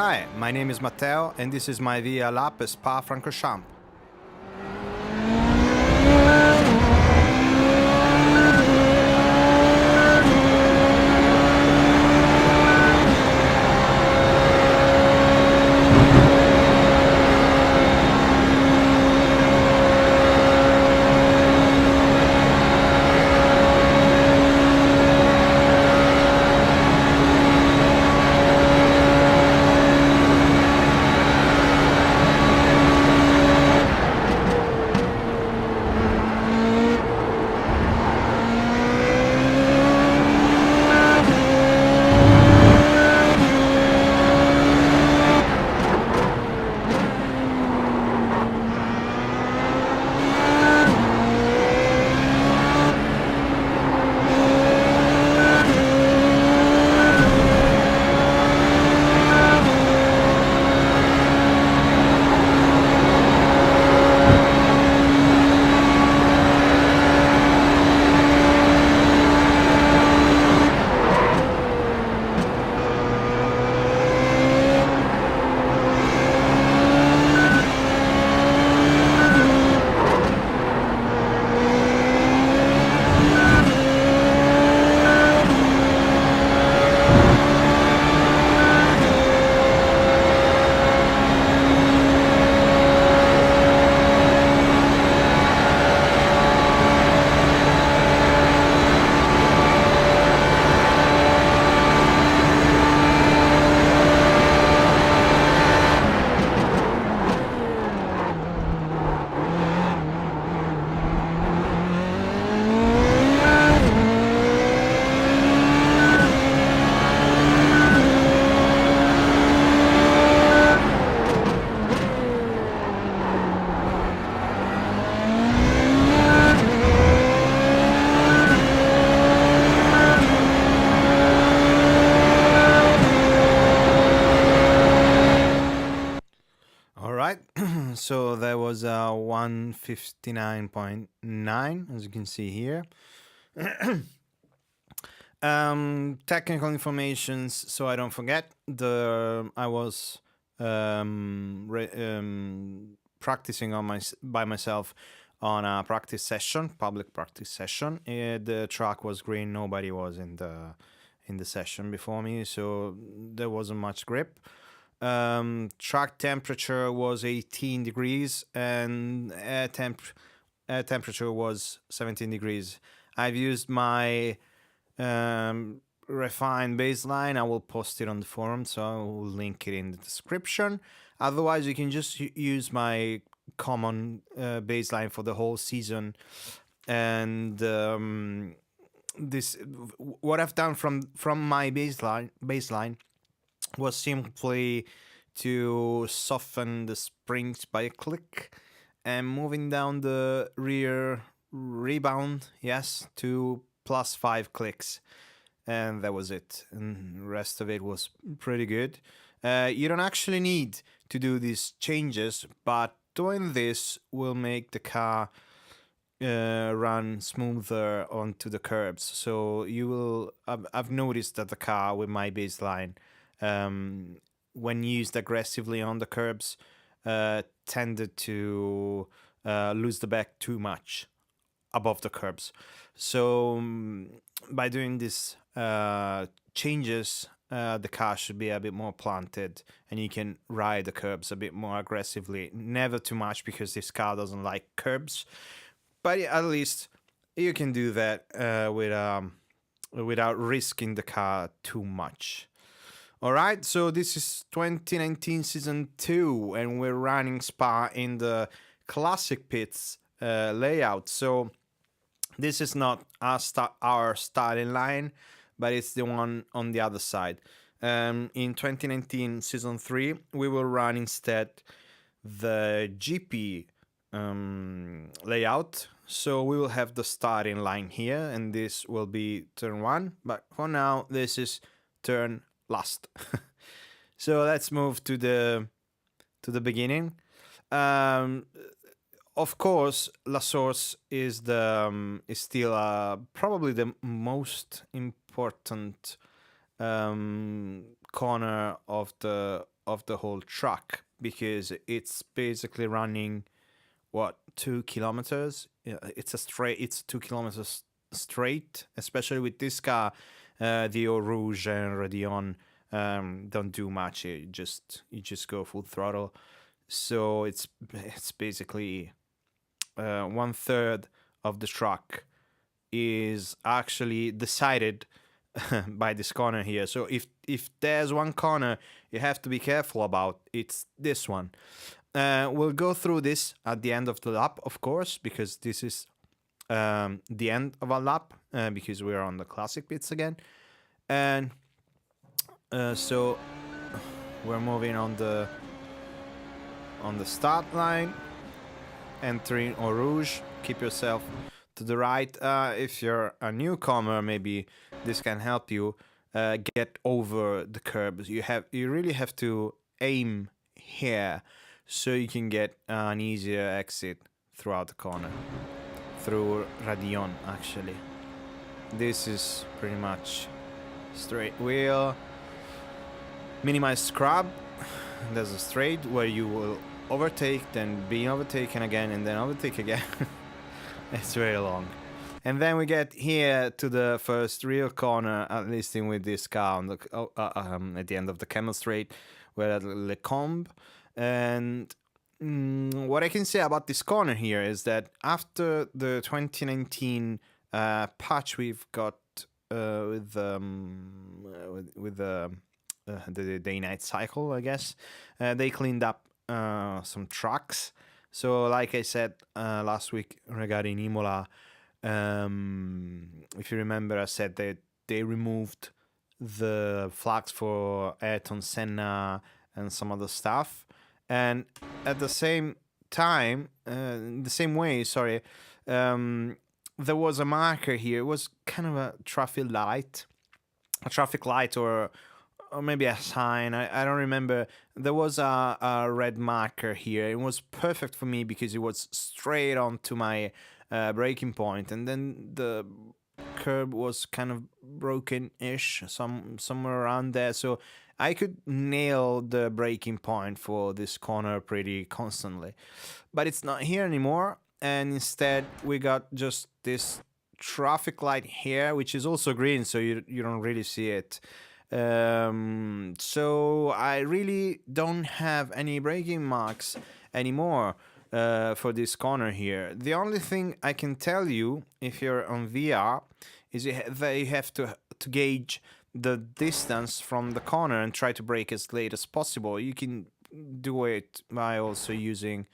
Hi, my name is Matteo and this is my via lap at Spa-Francorchamps. Alright, so there was a 159.9 as you can see here. Technical informations, so I don't forget. I was practicing by myself on a practice session, public practice session. The track was green, nobody was in the session before me, so there wasn't much grip. Track temperature was 18 degrees and air temperature was 17 degrees. I've used my refined baseline. I will post it on the forum, so I will link it in the description. Otherwise, you can just use my common baseline for the whole season. And what I've done from my baseline was simply to soften the springs by a click and moving down the rear rebound, yes, to +5 clicks, and that was it. And the rest of it was pretty good. You don't actually need to do these changes, but doing this will make the car run smoother onto the curbs. So you will. I've noticed that the car with my baseline, when used aggressively on the curbs, tended to lose the back too much above the curbs. So by doing these changes, the car should be a bit more planted and you can ride the curbs a bit more aggressively. Never too much because this car doesn't like curbs, but at least you can do that without risking the car too much. Alright, so this is 2019 Season 2 and we're running Spa in the Classic Pits layout. So this is not our starting line, but it's the one on the other side. In 2019 Season 3, we will run instead the GP layout. So we will have the starting line here, and this will be turn 1. But for now, this is turn last. So let's move to the beginning. Of course, La Source is still probably the most important corner of of the whole track, because it's basically running, what, 2 kilometers? Yeah, it's 2 kilometers straight, especially with this car. The Eau Rouge and Radeon don't do much. You just go full throttle. So it's basically 1/3 of the track is actually decided by this corner here. So if there's one corner you have to be careful about, it's this one. We'll go through this at the end of the lap, of course, because this is the end of our lap, because we're on the classic pits again. And so we're moving on the start line, entering Eau Rouge. Keep yourself to the right. If you're a newcomer, maybe this can help you get over the curbs. You really have to aim here so you can get an easier exit throughout the corner, through Radeon actually. This is pretty much straight wheel, minimize scrub. There's a straight where you will overtake, then be overtaken again, and then overtake again. It's very long. And then we get here to the first real corner, at least in with this car on the, at the end of the Camel Straight. We're at Le Combe. And what I can say about this corner here is that after the 2019 patch we've got with the day-night cycle, I guess, they cleaned up some tracks. So like I said last week regarding Imola, if you remember, I said that they removed the flags for Ayrton Senna and some other stuff, and at the same time, the same way, sorry, there was a marker here. It was kind of a traffic light, or maybe a sign. I don't remember. There was a red marker here. It was perfect for me because it was straight onto my braking point, and then the curb was kind of broken-ish, somewhere around there. So I could nail the braking point for this corner pretty constantly. But it's not here anymore, and instead we got just this traffic light here, which is also green, so you don't really see it. So I really don't have any braking marks anymore for this corner here. The only thing I can tell you, if you're on VR, is that you have to gauge the distance from the corner and try to brake as late as possible. You can do it by also using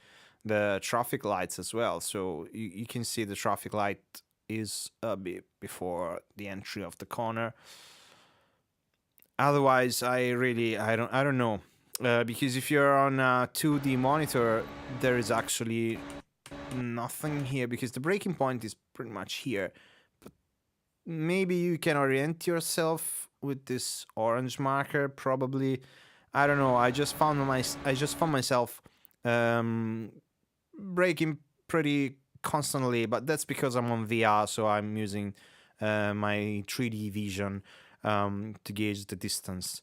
the traffic lights as well. So you can see the traffic light is a bit before the entry of the corner. Otherwise, I don't know, because if you're on a 2D monitor, there is actually nothing here because the braking point is pretty much here. But maybe you can orient yourself with this orange marker. Probably, I don't know. I just found myself braking pretty constantly, but that's because I'm on VR, so I'm using my 3D vision to gauge the distance.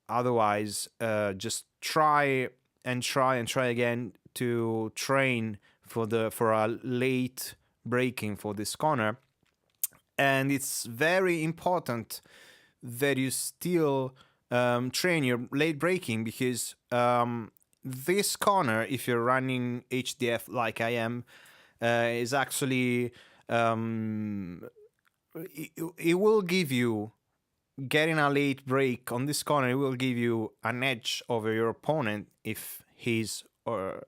Otherwise, just try again to train for a late braking for this corner. And it's very important that you still train your late braking, because this corner, if you're running HDF like I am, is actually it will give you, getting a late brake on this corner, it will give you an edge over your opponent if he's or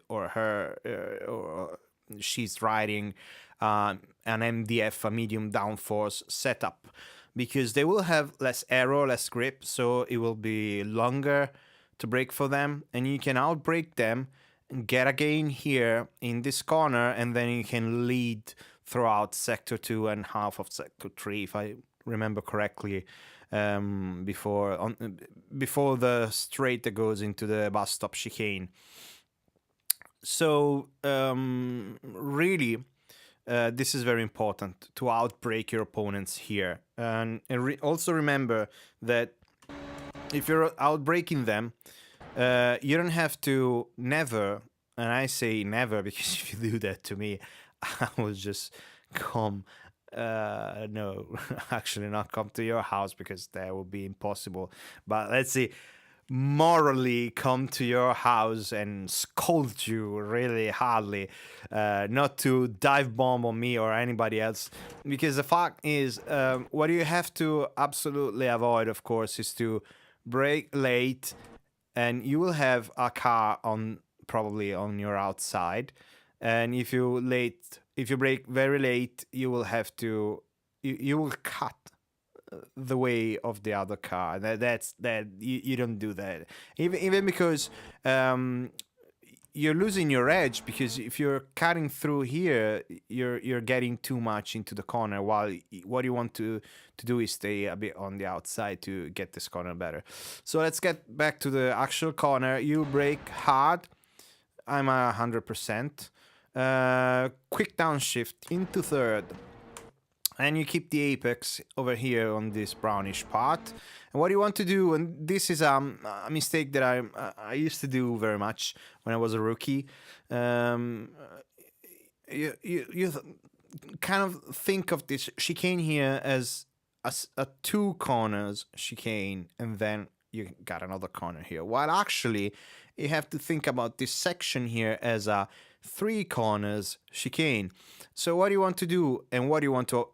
her or she's riding an MDF, a medium downforce setup, because they will have less aero, less grip, so it will be longer to brake for them, and you can outbrake them and get a gain here in this corner, and then you can lead throughout sector 2 and half of sector 3, if I remember correctly, before the straight that goes into the bus stop chicane. So really, this is very important to outbrake your opponents here, and also remember that if you're outbraking them, you don't have to never, and I say never because if you do that to me, I will just come. No, actually, not come to your house because that would be impossible. But let's see, morally come to your house and scold you really hardly, not to dive bomb on me or anybody else. Because the fact is, what you have to absolutely avoid, of course, is to brake late, and you will have a car on probably on your outside. And if you brake very late, you will have to you will cut the way of the other car. That you don't do that. Even because you're losing your edge, because if you're cutting through here, you're getting too much into the corner, while what you want to do is stay a bit on the outside to get this corner better. So let's get back to the actual corner. You brake hard. I'm 100%. Quick downshift into third. And you keep the apex over here on this brownish part. And what you want to do, and this is a mistake that I used to do very much when I was a rookie. You kind of think of this chicane here as a two corners chicane, and then you got another corner here. While actually, you have to think about this section here as a three corners chicane. So what you want to do, and what you want to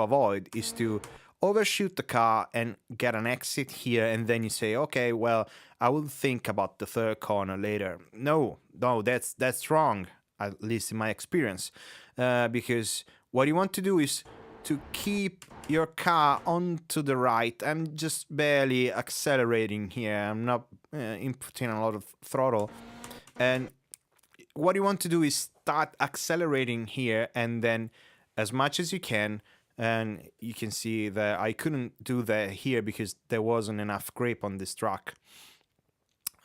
avoid, is to overshoot the car and get an exit here, and then you say, okay, well, I will think about the third corner later. No, that's wrong, at least in my experience, because what you want to do is to keep your car onto the right. I'm just barely accelerating here. I'm not inputting a lot of throttle, and what you want to do is start accelerating here, and then as much as you can. And you can see that I couldn't do that here because there wasn't enough grip on this track.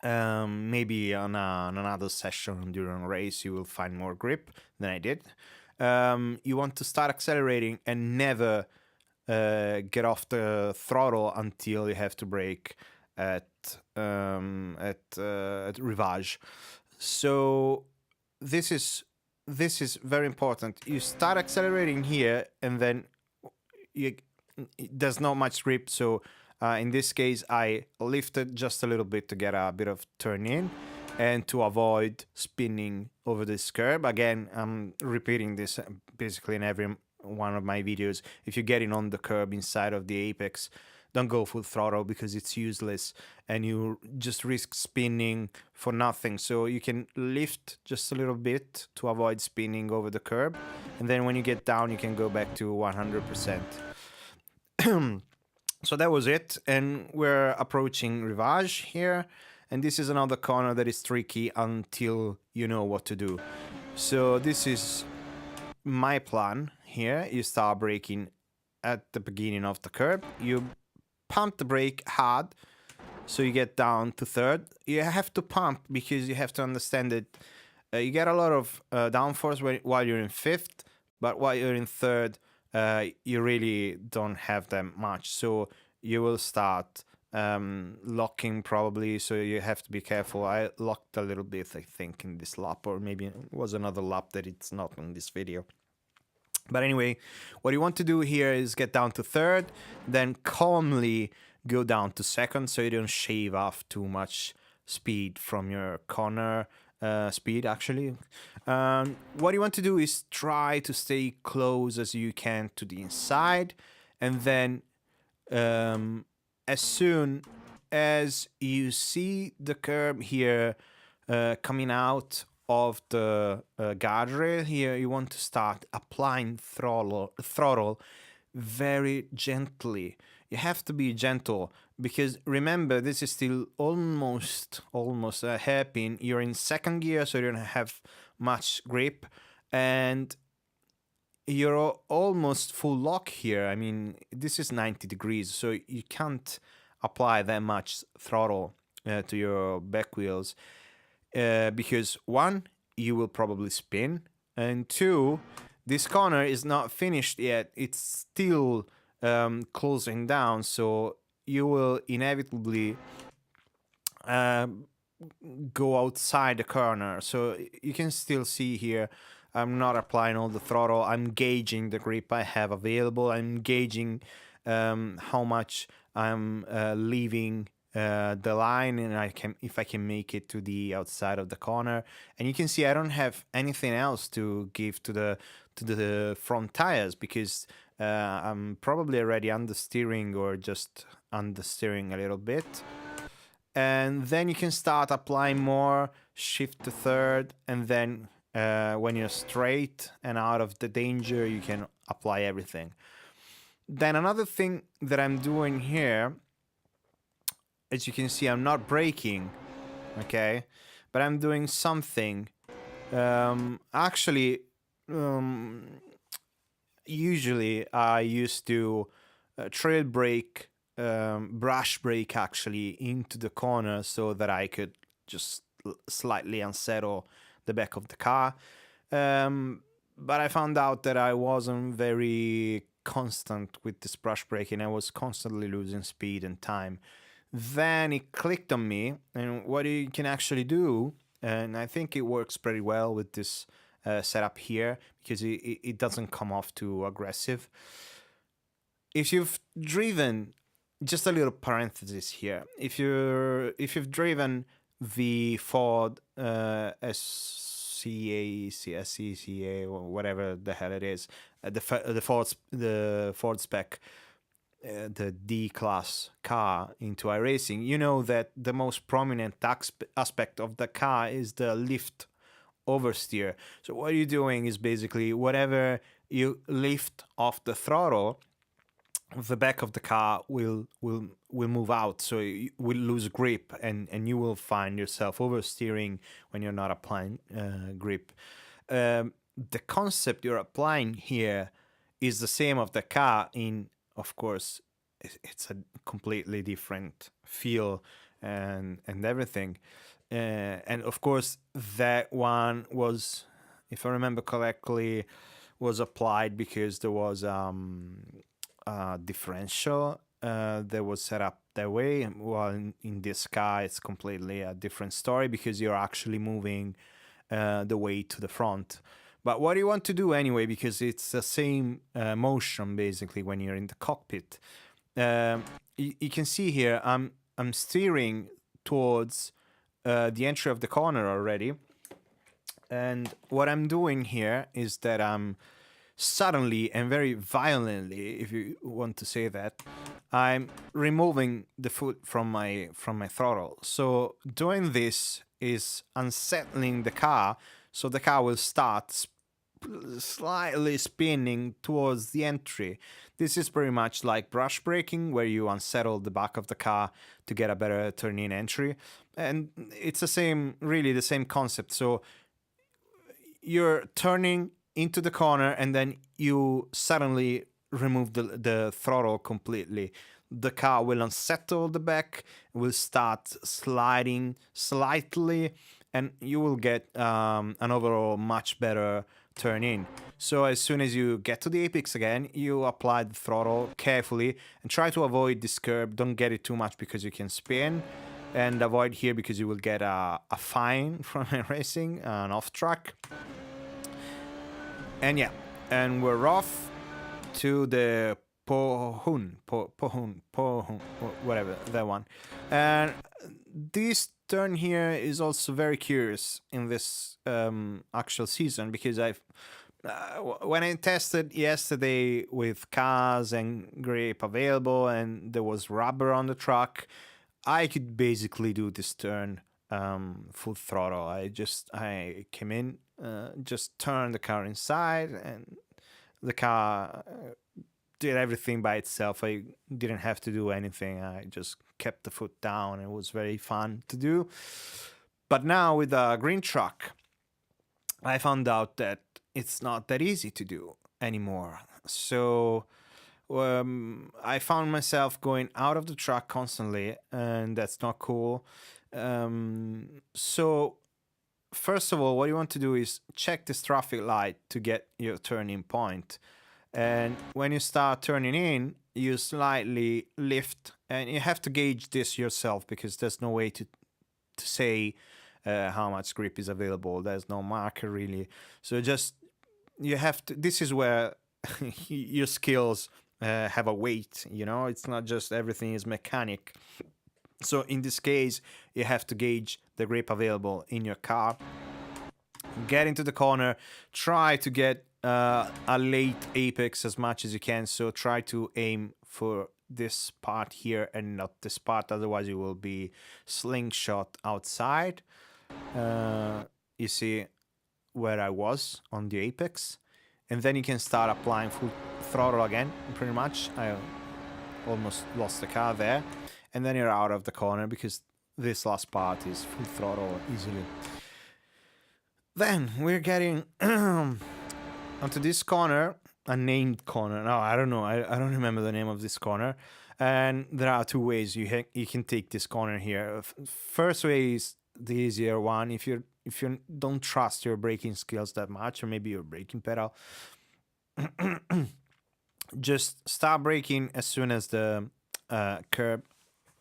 Maybe on another session during a race you will find more grip than I did. You want to start accelerating and never get off the throttle until you have to brake at Rivage. So this is very important. You start accelerating here, and then there's not much grip. So in this case, I lifted just a little bit to get a bit of turn in and to avoid spinning over this curb. Again, I'm repeating this basically in every one of my videos. If you're getting on the curb inside of the apex, don't go full throttle because it's useless and you just risk spinning for nothing. So you can lift just a little bit to avoid spinning over the curb, and then when you get down you can go back to 100%. So that was it, and we're approaching Rivage here, and this is another corner that is tricky until you know what to do. So this is my plan here. You start braking at the beginning of the curb, you pump the brake hard so you get down to third. You have to pump because you have to understand that you get a lot of downforce while you're in fifth, but while you're in third, you really don't have that much. So you will start locking probably, so you have to be careful. I locked a little bit, I think, in this lap, or maybe it was another lap that it's not in this video. But anyway, what you want to do here is get down to third, then calmly go down to second so you don't shave off too much speed from your corner speed, actually. What you want to do is try to stay close as you can to the inside, and then as soon as you see the curb here coming out of the guardrail here, you want to start applying throttle very gently. You have to be gentle because remember, this is still almost a hairpin. You're in second gear, so you don't have much grip, and you're almost full lock here. I mean, this is 90 degrees, so you can't apply that much throttle to your back wheels. Because one, you will probably spin, and two, this corner is not finished yet. It's still closing down, so you will inevitably go outside the corner. So you can still see here, I'm not applying all the throttle. I'm gauging the grip I have available. I'm gauging how much I'm leaving the line, and if I can make it to the outside of the corner. And you can see I don't have anything else to give to the front tires, because I'm probably already understeering or just understeering a little bit. And then you can start applying more, shift to third, and then when you're straight and out of the danger, you can apply everything. Then another thing that I'm doing here, as you can see, I'm not braking, okay, but I'm doing something. Actually, usually I used to trail brake, brush brake actually into the corner so that I could just slightly unsettle the back of the car. But I found out that I wasn't very constant with this brush braking. I was constantly losing speed and time. Then it clicked on me, and what you can actually do, and I think it works pretty well with this setup here, because it doesn't come off too aggressive. If you've driven, just a little parenthesis here, if you've driven the Ford SCA, or whatever the hell it is, the Ford spec, the D-Class car into iRacing, you know that the most prominent aspect of the car is the lift oversteer. So what you're doing is basically whatever you lift off the throttle, the back of the car will move out, so you will lose grip, and you will find yourself oversteering when you're not applying grip. The concept you're applying here is the same of the car. Of course, it's a completely different feel and everything. And of course, that one was, if I remember correctly, was applied because there was differential that was set up that way. Well, in this car, it's completely a different story, because you're actually moving the weight to the front. But what you want to do anyway, because it's the same motion basically when you're in the cockpit, you can see here I'm steering towards the entry of the corner already. And what I'm doing here is that I'm suddenly and very violently, if you want to say that, I'm removing the foot from my throttle. So doing this is unsettling the car, so the car will start slightly spinning towards the entry. This is pretty much like brush braking, where you unsettle the back of the car to get a better turn-in entry, and it's really the same concept. So you're turning into the corner, and then you suddenly remove the throttle completely. The car will unsettle the back, will start sliding slightly, and you will get an overall much better turn in. So as soon as you get to the apex again, you apply the throttle carefully and try to avoid this curb. Don't get it too much because you can spin, and avoid here because you will get a fine from racing, an off track. And yeah, and we're off to the Pohun, whatever, that one. And this turn here is also very curious in this actual season, because when I tested yesterday with cars and grip available and there was rubber on the track, I could basically do this turn full throttle. I came in, just turned the car inside, and the car did everything by itself. I didn't have to do anything. I just kept the foot down. It was very fun to do. But now with a green truck, I found out that it's not that easy to do anymore. So I found myself going out of the truck constantly, and that's not cool. So first of all, what you want to do is check this traffic light to get your turning point. And when you start turning in, you slightly lift, and you have to gauge this yourself because there's no way to say how much grip is available. There's no marker really. So just you have to. This is where your skills have a weight. You know, it's not just everything is mechanic. So in this case, you have to gauge the grip available in your car. Get into the corner. Try to get a late apex as much as you can. So try to aim for this part here and not this part. Otherwise, you will be slingshot outside. You see where I was on the apex. And then you can start applying full throttle again, pretty much. I almost lost the car there. And then you're out of the corner because this last part is full throttle easily. Then we're getting onto this corner, Unnamed Corner. No, I don't know. I don't remember the name of this corner. And there are two ways you can take this corner here. First way is the easier one. If you don't trust your braking skills that much, or maybe your braking pedal, just start braking as soon as the curb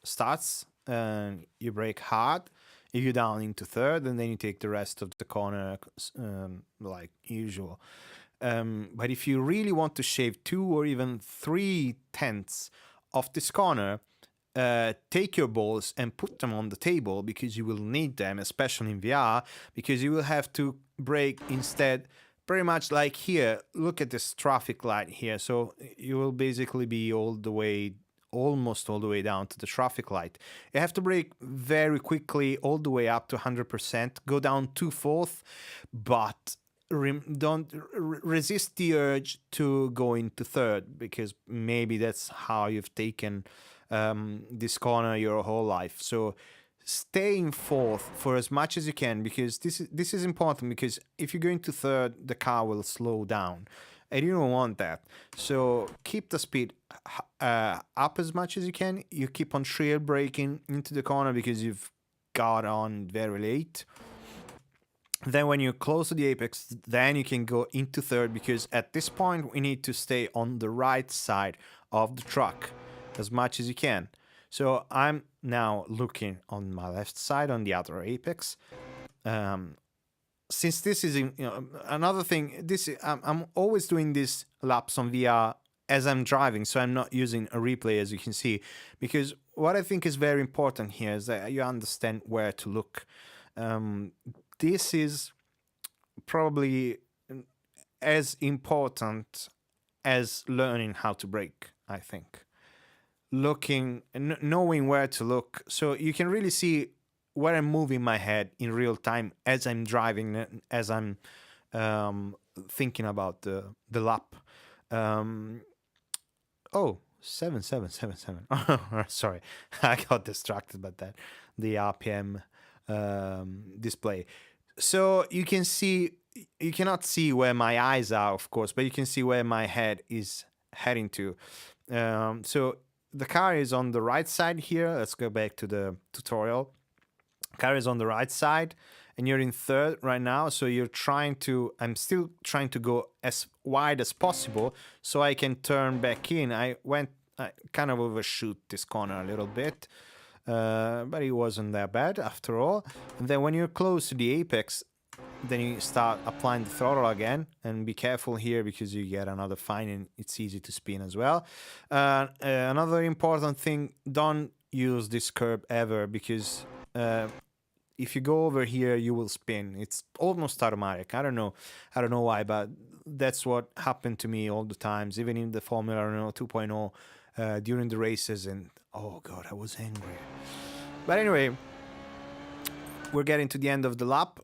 starts, and you brake hard. You down into third, and then you take the rest of the corner like usual. But if you really want to shave 2 or even 3 tenths of this corner, take your balls and put them on the table, because you will need them, especially in VR, because you will have to brake instead. Pretty much like here, look at this traffic light here. So you will basically be almost all the way down to the traffic light. You have to brake very quickly all the way up to 100%, go down to 4th, but don't resist the urge to go into 3rd, because maybe that's how you've taken this corner your whole life. So stay in 4th for as much as you can, because this is important, because if you go into 3rd, the car will slow down. And you don't want that. So keep the speed up as much as you can. You keep on trail braking into the corner because you've got on very late. Then when you're close to the apex, then you can go into 3rd, because at this point we need to stay on the right side of the truck as much as you can. So I'm now looking on my left side on the other apex. Since this is another thing, I'm always doing this laps on VR as I'm driving, so I'm not using a replay, as you can see, because what I think is very important here is that you understand where to look. This is probably as important as learning how to brake, I think. Knowing where to look, so you can really see where I'm moving my head in real time as I'm driving, as I'm thinking about the lap. 7777. Sorry, I got distracted by that. The RPM display. So you can see, you cannot see where my eyes are, of course, but you can see where my head is heading to. So the car is on the right side here. Let's go back to the tutorial. Car is on the right side, and you're in 3rd right now. So I'm still trying to go as wide as possible so I can turn back in. I kind of overshoot this corner a little bit, but it wasn't that bad after all. And then when you're close to the apex, then you start applying the throttle again, and be careful here because you get another fine and it's easy to spin as well. Another important thing, don't use this curb ever, because if you go over here, you will spin. It's almost automatic. I don't know why, but that's what happened to me all the times, even in the Formula Renault 2.0 during the races. And oh god, I was angry. But anyway, we're getting to the end of the lap.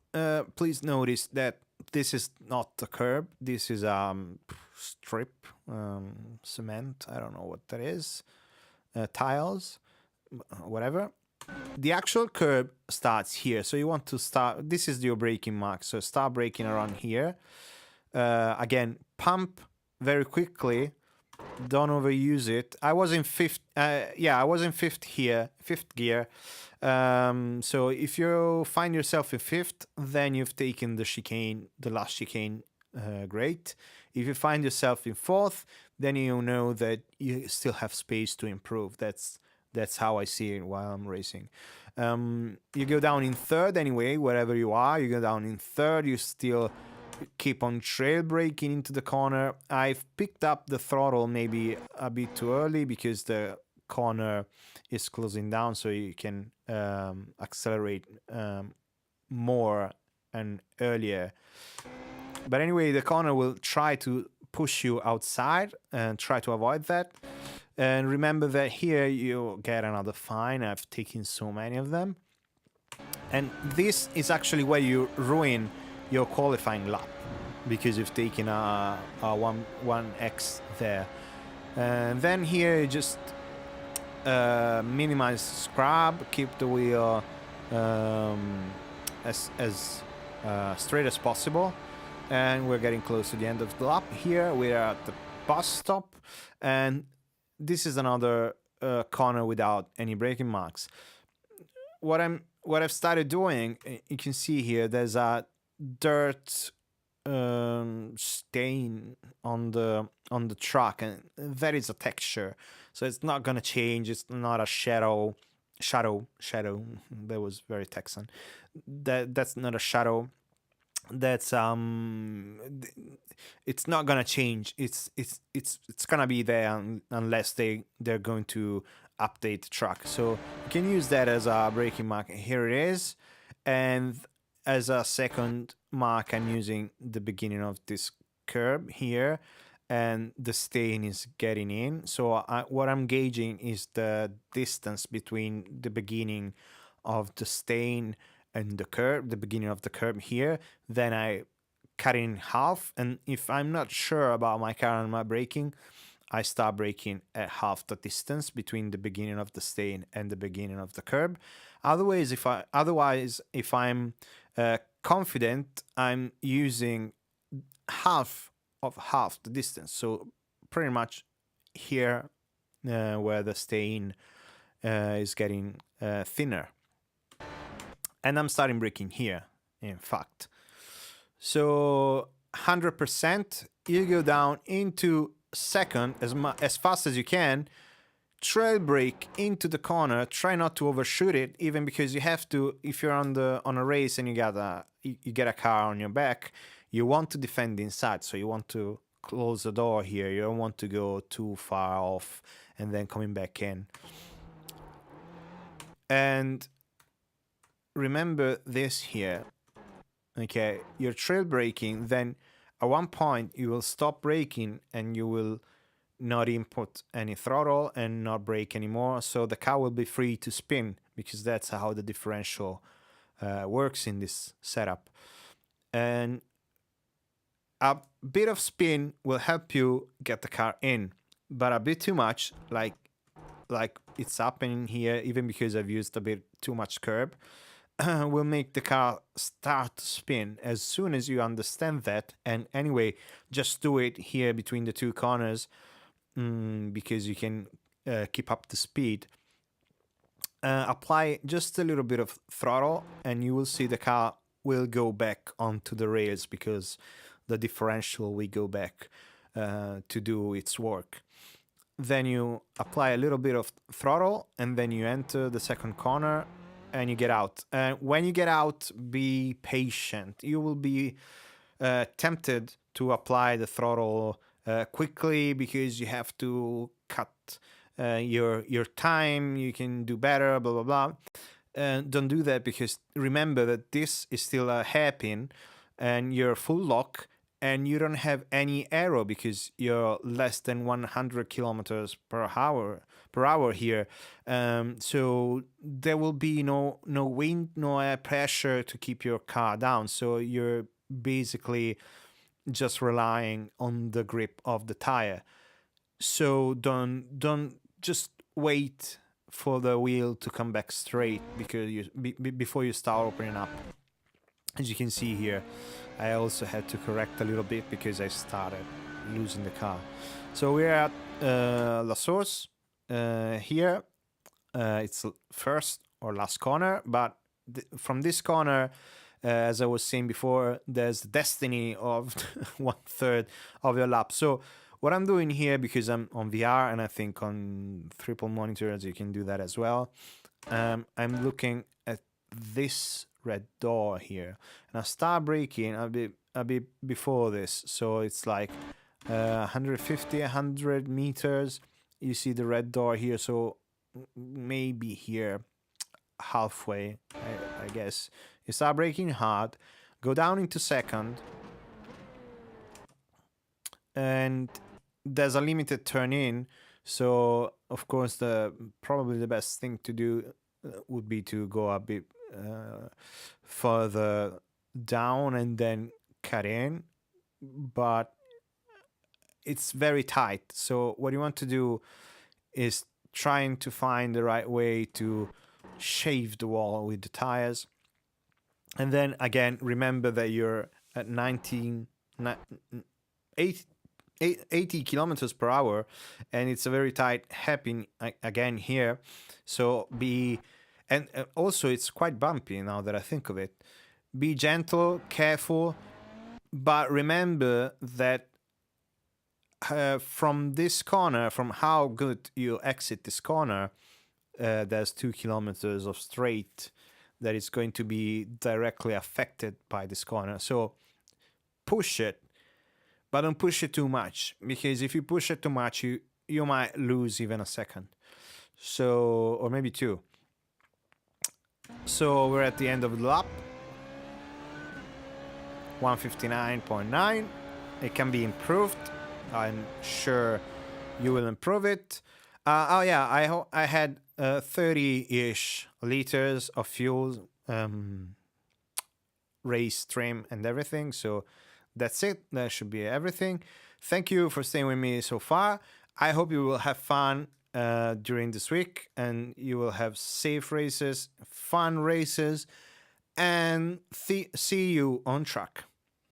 Please notice that this is not a curb. This is strip, cement. I don't know what that is. Tiles, whatever. The actual curb starts here, so you want to start. This is your braking mark, so start braking around here. Again, pump very quickly. Don't overuse it. I was in 5th. I was in 5th here, 5th gear. So if you find yourself in 5th, then you've taken the chicane, the last chicane. Great. If you find yourself in 4th, then you know that you still have space to improve. That's how I see it while I'm racing. You go down in third anyway, wherever you are. You go down in third. You still keep on trail braking into the corner. I've picked up the throttle maybe a bit too early because the corner is closing down, so you can accelerate more and earlier. But anyway, the corner will try to push you outside and try to avoid that. And remember that here you get another fine. I've taken so many of them. And this is actually where you ruin your qualifying lap, because you've taken a 1x there. And then here you just minimize scrub, keep the wheel as straight as possible. And we're getting close to the end of the lap. Here we're at the bus stop, and this is another corner without any braking marks. What I've started doing, you can see here, there's a dirt stain on the track, and that is a texture, so it's not gonna change. It's not a shadow. That was very Texan. That's not a shadow. That's it's not gonna change. It's gonna be there unless they're going to update the track. So you can use that as a braking mark. Here it is, and as a second mark, I'm using the beginning of this curb here, and the stain is getting in. So what I'm gauging is the distance between the beginning of the stain and the curb, the beginning of the curb here. Then I cut it in half, and if I'm not sure about my car and my braking, I start braking at half the distance between the beginning of the stain and the beginning of the curb. Otherwise, if I'm confident, I'm using half the distance. So pretty much here where the stain is getting thinner. And I'm starting braking here, in fact. So 100%, you go down into second as fast as you can, trail brake into the corner, try not to overshoot it, even because you have to. If you're on a race and you get a car on your back, you want to defend inside, so you want to close the door here. You don't want to go too far off and then coming back in. And remember this here, okay? You're trail braking, then at one point you will stop braking and you will not input any throttle and not brake anymore, so the car will be free to spin, because that's how the differential works in this setup. And a bit of spin will help you get the car in, but a bit too much, like it's happening here, even because I've used a bit too much curb, will make the car start to spin. As soon as you understand that, and anyway, just do it here between the two corners, because you can keep up the speed. Apply just a little bit of throttle, and you will see the car will go back onto the rails, because the differential will go back to do its work. Then you apply a little bit of throttle, and then you enter the second corner and you get out. When you get out, be patient. You will be tempted to apply the throttle quickly, because you have to cut your time. You can do better, blah blah blah. Don't do that, because remember that this is still a hairpin and you're full lock, and you don't have any aero because you're less than 100 kilometers per hour here. So there will be no wind, no air pressure to keep your car down. So you're basically just relying on the grip of the tire. So don't just wait for the wheel to come back straight, because before you start opening up. As you can see here, I also had to correct a little bit because I started losing the car. So we're at La Source here. It's first or last corner, but from this corner, as I was saying before, there's the destiny of 1/3 of your lap. So what I'm doing here, because I'm on VR and I think on triple monitors you can do that as well. I'm looking at this red door here, and I start braking a bit before this, so it's like 150, 100 meters. You see the red door here, so maybe here halfway, I guess. You start braking hard, go down into second, and there's a limited turn in. So of course, probably the best thing to do would be to go a bit further down and then cut in, but it's very tight. So what you want to do is trying to find the right way to shave the wall with the tires. And then again, remember that you're at 80 kilometers per hour, and it's a very tight hairpin again here. So and also it's quite bumpy now that I think of it. Be gentle, careful, but remember that from this corner, from how good you exit this corner, there's 2 kilometers of straight that is going to be directly affected by this corner. So push it, but don't push it too much, because if you push it too much, you might lose even a second. So, or maybe two. So we're at the end of the lap. 159.9. It can be improved. I'm sure you will improve it. Oh yeah, I had 30-ish liters of fuel, race trim and everything. So that's it. That should be everything. Thank you for staying with me so far. I hope you will have fun during this week, and you will have safe races, fun races, and see you on track.